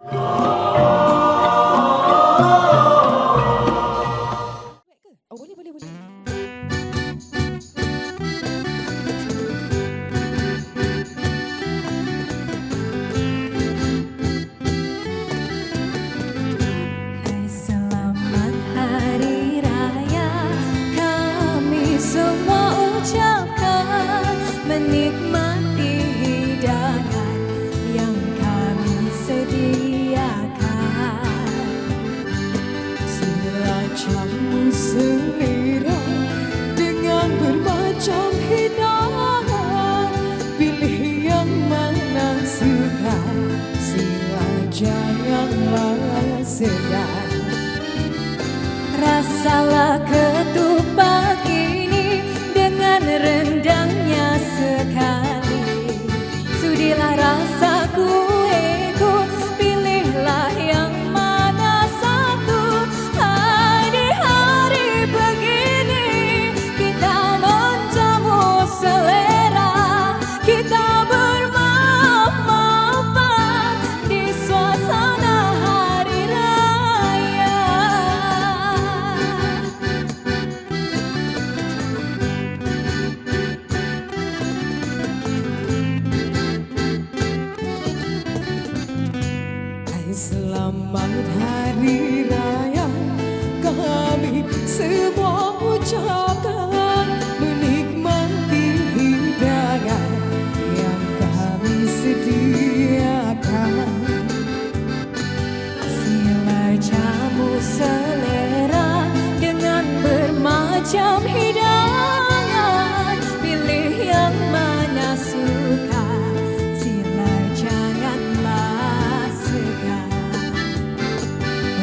Oh, boleh, boleh, boleh. Hai, selamat hari raya, kami semua ucapkan, menikmati hidangan yang kami sediakan. Sila jamu selera dengan bermacam hidangan, pilih yang mana suka, sila janganlah segan. Rasalah ketupat ini dengan rendangnya sekali. Sudilah rasa kueku, pilihlah yang mana satu. Hai, di hari begini kita menjamu selera, kita bermaaf-maafan di suasana hari raya. Hai, selamat hari raya, kami semua ucapkan, menikmati hidangan yang kami sediakan. Sila jamu selera dengan bermacam hidangan, pilih yang mana suka, sila janganlah segan.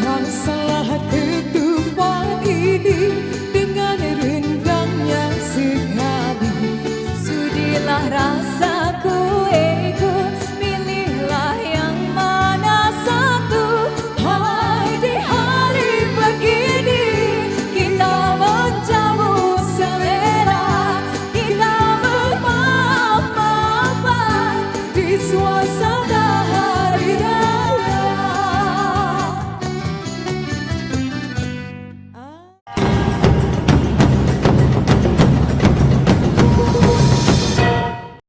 Rasalah ketupat ini dengan rendangnya sekali. Sudilah rasa